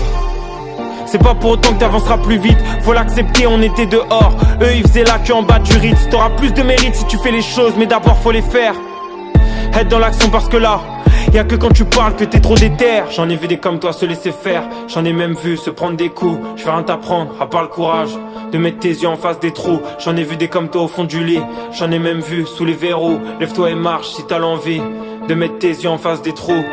c'est pas pour autant que t'avanceras plus vite. Faut l'accepter, on était dehors. Eux ils faisaient la queue en bas du Ritz. T'auras plus de mérite si tu fais les choses, mais d'abord faut les faire. Être dans l'action parce que là, y'a que quand tu parles que t'es trop déter. J'en ai vu des comme toi se laisser faire. J'en ai même vu se prendre des coups. Je vais rien t'apprendre, à part le courage de mettre tes yeux en face des trous. J'en ai vu des comme toi au fond du lit. J'en ai même vu sous les verrous. Lève-toi et marche si t'as l'envie de mettre tes yeux en face des trous.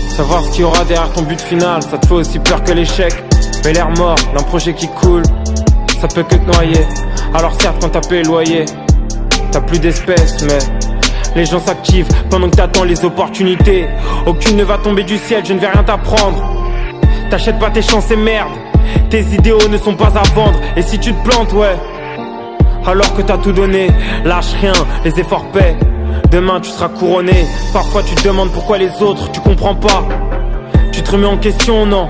Savoir ce qu'il y aura derrière ton but final, ça te fait aussi peur que l'échec. Mais l'air mort d'un projet qui coule, ça peut que te noyer. Alors certes quand t'as payé le loyer, t'as plus d'espèces, mais les gens s'activent pendant que t'attends les opportunités. Aucune ne va tomber du ciel, je ne vais rien t'apprendre. T'achètes pas tes chances et merde. Tes idéaux ne sont pas à vendre. Et si tu te plantes, ouais, alors que t'as tout donné, lâche rien, les efforts paient. Demain tu seras couronné. Parfois tu te demandes pourquoi les autres, tu comprends pas. Tu te remets en question, non.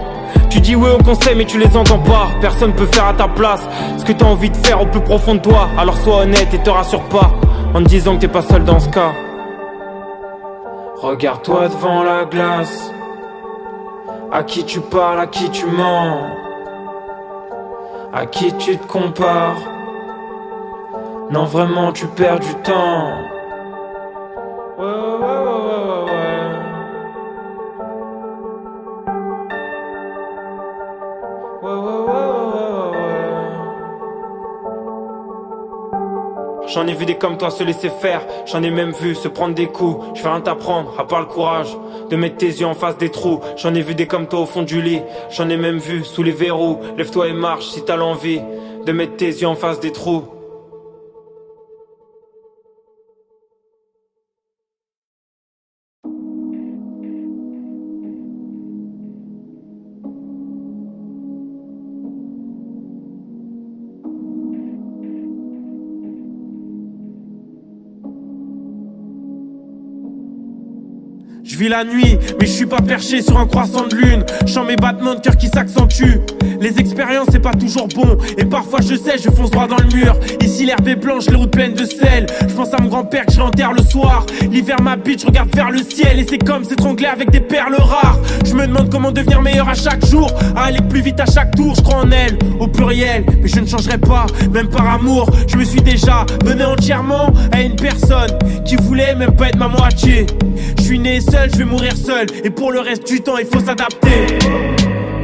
Tu dis oui au conseil mais tu les entends pas. Personne peut faire à ta place ce que t'as envie de faire au plus profond de toi. Alors sois honnête et te rassure pas en te disant que t'es pas seul dans ce cas. Regarde-toi devant la glace. À qui tu parles, à qui tu mens? À qui tu te compares? Non vraiment tu perds du temps. Ouais, ouais, ouais, ouais, ouais. Ouais, ouais, ouais, ouais, ouais. J'en ai vu des comme toi se laisser faire. J'en ai même vu se prendre des coups. Je vais rien t'apprendre, à part le courage de mettre tes yeux en face des trous. J'en ai vu des comme toi au fond du lit. J'en ai même vu sous les verrous. Lève-toi et marche si t'as l'envie de mettre tes yeux en face des trous. Je vis la nuit, mais je suis pas perché sur un croissant de lune. Je sens mes battements de cœur qui s'accentuent. Les expériences c'est pas toujours bon. Et parfois je sais, je fonce droit dans le mur. Ici l'herbe est blanche, les routes pleines de sel. Je pense à mon grand-père que je l'enterre le soir. L'hiver m'habite, je regarde vers le ciel. Et c'est comme s'étrangler avec des perles rares. Je me demande comment devenir meilleur à chaque jour. À aller plus vite à chaque tour, je crois en elle, au pluriel. Mais je ne changerai pas, même par amour. Je me suis déjà donné entièrement à une personne qui voulait même pas être ma moitié. Je suis né seul, je vais mourir seul. Et pour le reste du temps il faut s'adapter.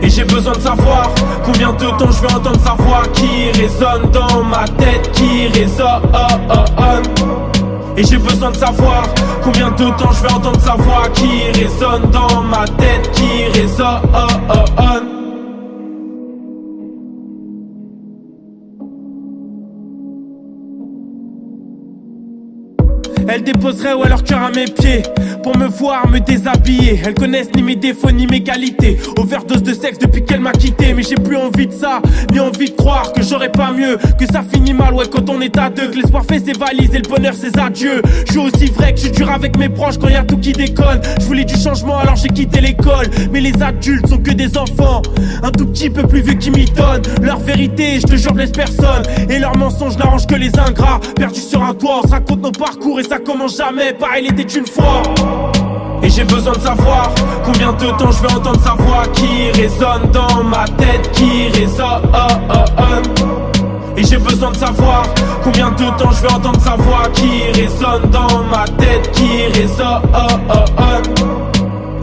Et j'ai besoin de savoir combien de temps je vais entendre sa voix qui résonne dans ma tête, qui résonne. Et j'ai besoin de savoir combien de temps je vais entendre sa voix qui résonne dans ma tête, qui résonne. Elles déposeraient ouais leur cœur à mes pieds pour me voir me déshabiller. Elles connaissent ni mes défauts ni mes qualités. Overdose de sexe depuis qu'elle m'a quitté. Mais j'ai plus envie de ça, ni envie de croire que j'aurais pas mieux, que ça finit mal ouais quand on est à deux, que l'espoir fait ses valises et le bonheur ses adieux. Je suis aussi vrai que je suis dur avec mes proches quand y a tout qui déconne. Je voulais du changement alors j'ai quitté l'école. Mais les adultes sont que des enfants, un tout petit peu plus vieux qui m'y donnent leur vérité, je te jure blesse personne. Et leurs mensonges n'arrangent que les ingrats. Perdus sur un toit, on se raconte nos parcours et ça commence jamais, pareil il était une fois. Et j'ai besoin de savoir combien de temps je vais entendre sa voix qui résonne dans ma tête, qui résonne. Et j'ai besoin de savoir combien de temps je vais entendre sa voix qui résonne dans ma tête, qui résonne.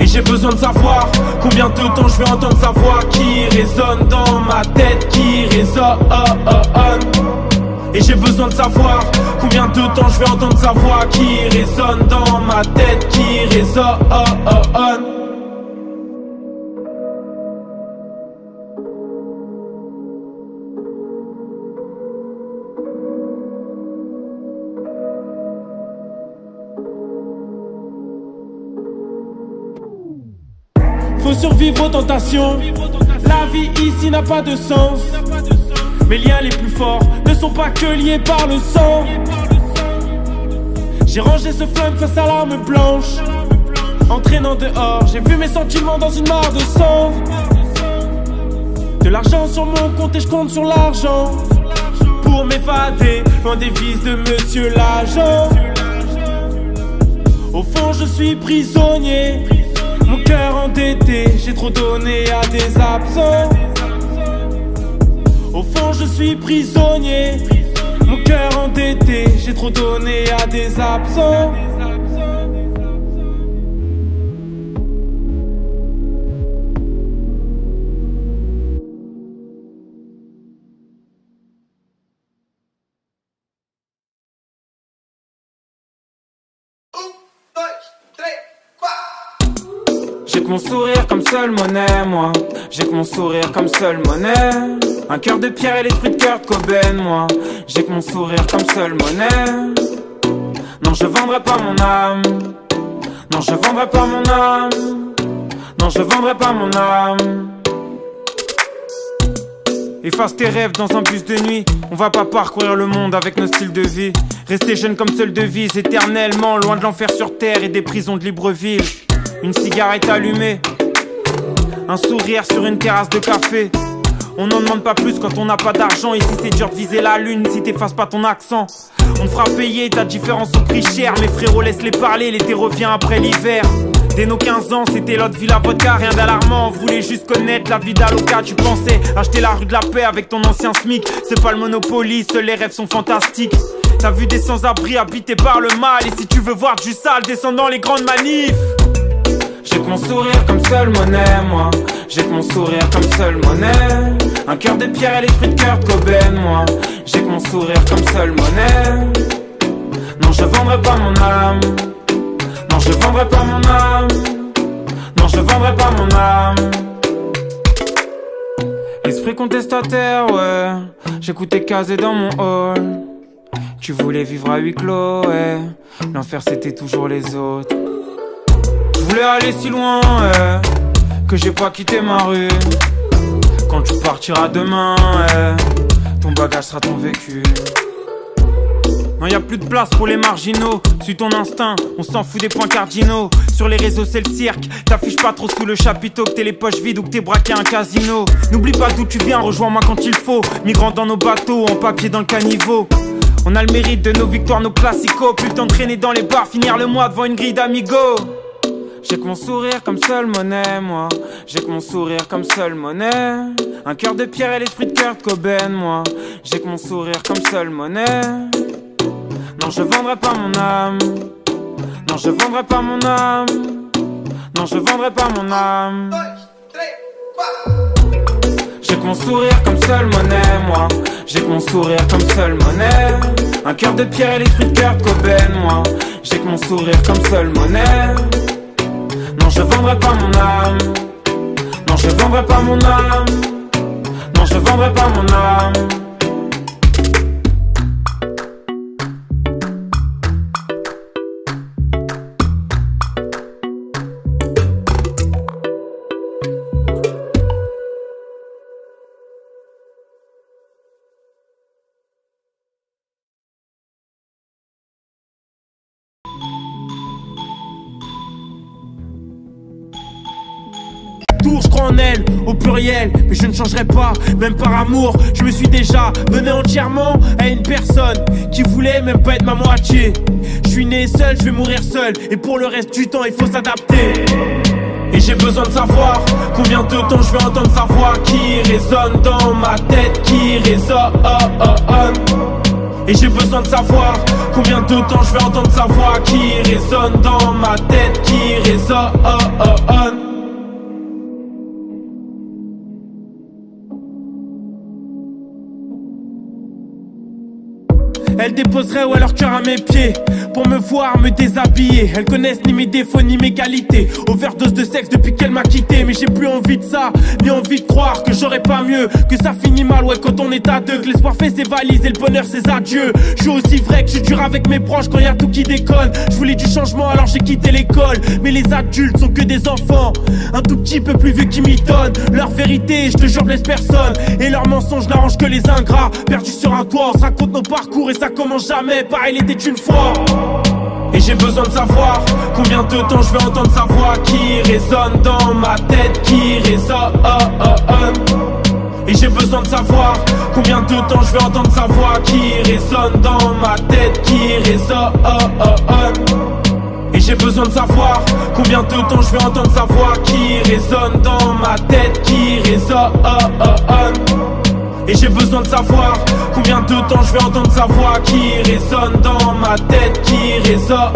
Et j'ai besoin de savoir combien de temps je vais entendre sa voix qui résonne dans ma tête, qui résonne. Et j'ai besoin de savoir combien de temps je vais entendre sa voix qui résonne dans ma tête, qui résonne. Faut survivre aux tentations. La vie ici n'a pas de sens. Mes liens les plus forts ne sont pas que liés par le sang. J'ai rangé ce flingue face à l'arme blanche. Entraînant dehors, j'ai vu mes sentiments dans une mare de sang. De l'argent sur mon compte et je compte sur l'argent pour m'évader loin des vices de monsieur l'agent. Au fond je suis prisonnier, mon cœur endetté, j'ai trop donné à des absents. Au fond je suis prisonnier, mon cœur endetté, j'ai trop donné à des absents. J'ai que mon sourire comme seule monnaie, moi. J'ai que mon sourire comme seule monnaie. Un cœur de pierre et l'esprit de Kurt Cobain, moi. J'ai que mon sourire comme seule monnaie. Non, je vendrai pas mon âme. Non, je vendrai pas mon âme. Non, je vendrai pas mon âme. Efface tes rêves dans un bus de nuit. On va pas parcourir le monde avec nos styles de vie. Rester jeune comme seule devise, éternellement loin de l'enfer sur terre et des prisons de Libreville. Une cigarette allumée, un sourire sur une terrasse de café. On n'en demande pas plus quand on n'a pas d'argent. Ici c'est dur de viser la lune si t'effaces pas ton accent. On te fera payer ta différence au prix cher. Mes frérots laisse les parler, l'été revient après l'hiver. Dès nos 15 ans, c'était l'autre vie, la vodka, rien d'alarmant. On voulait juste connaître la vie d'Aloca. Tu pensais acheter la rue de la paix avec ton ancien SMIC. C'est pas le Monopoly, seuls les rêves sont fantastiques. T'as vu des sans-abri habités par le mal. Et si tu veux voir du sale, descends dans les grandes manifs. J'ai que mon sourire comme seule monnaie, moi. J'ai que mon sourire comme seule monnaie. Un cœur de pierre et l'esprit de Kurt Cobain, moi. J'ai que mon sourire comme seule monnaie. Non, je vendrai pas mon âme. Non, je vendrai pas mon âme. Non, je vendrai pas mon âme. Esprit contestataire, ouais. J'écoutais casé dans mon hall. Tu voulais vivre à huis clos, ouais. L'enfer c'était toujours les autres. Je voulais aller si loin, ouais, que j'ai pas quitté ma rue. Quand tu partiras demain, ouais, ton bagage sera ton vécu. Non, y a plus de place pour les marginaux. Suis ton instinct, on s'en fout des points cardinaux. Sur les réseaux c'est le cirque. T'affiches pas trop sous le chapiteau, que t'es les poches vides ou que t'es braqué à un casino. N'oublie pas d'où tu viens, rejoins-moi quand il faut. Migrants dans nos bateaux, en papier dans le caniveau. On a le mérite de nos victoires, nos classicos. Plus le temps de traîner dans les bars, finir le mois devant une grille d'amigo. J'ai que mon sourire comme seule monnaie, moi. J'ai que mon sourire comme seule monnaie. Un cœur de pierre et l'esprit de Kurt Cobain, moi. J'ai que mon sourire comme seule monnaie. Non, je vendrai pas mon âme. Non, je vendrai pas mon âme. Non, je vendrai pas mon âme. J'ai que mon sourire comme seule monnaie, moi. J'ai que mon sourire comme seule monnaie. Un cœur de pierre et l'esprit de Kurt Cobain, moi. J'ai que mon sourire comme seule monnaie. Non, je vendrai pas mon âme. Non, je vendrai pas mon âme. Non, je vendrai pas mon âme. Je crois en elle, au pluriel, mais je ne changerai pas, même par amour. Je me suis déjà donné entièrement à une personne qui voulait même pas être ma moitié. Je suis né seul, je vais mourir seul, et pour le reste du temps il faut s'adapter. Et j'ai besoin de savoir combien de temps je vais entendre sa voix qui résonne dans ma tête, qui résonne. Et j'ai besoin de savoir combien de temps je vais entendre sa voix qui résonne dans ma tête, qui résonne. Elle déposerait ouais leur cœur à mes pieds pour me voir me déshabiller. Elles connaissent ni mes défauts ni mes qualités. Overdose de sexe depuis qu'elle m'a quitté. Mais j'ai plus envie de ça, ni envie de croire que j'aurais pas mieux, que ça finit mal ouais quand on est à deux, que l'espoir fait ses valises et le bonheur ses adieux. Je suis aussi vrai que je suis dur avec mes proches quand y a tout qui déconne. Je voulais du changement alors j'ai quitté l'école. Mais les adultes sont que des enfants, un tout petit peu plus vieux qui m'y donnent leur vérité, je te jure blesse personne. Et leurs mensonges n'arrangent que les ingrats. Perdus sur un toit, on se raconte nos parcours et ça commence jamais, pareil il était une fois. Et j'ai besoin de savoir combien de temps je vais entendre sa voix qui résonne dans ma tête, qui résonne. Et j'ai besoin de savoir combien de temps je vais entendre sa voix qui résonne dans ma tête, qui résonne. Et j'ai besoin de savoir combien de temps je vais entendre sa voix qui résonne dans ma tête, qui résonne. Et j'ai besoin de savoir combien de temps je vais entendre sa voix qui résonne dans ma tête, qui résonne.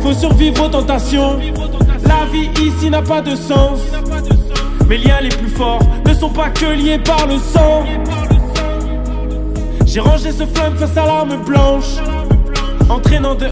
Faut survivre aux tentations. La vie ici n'a pas de sens. Mes liens les plus forts ne sont pas que liés par le sang. J'ai rangé ce flingue face à l'arme blanche, entraînant de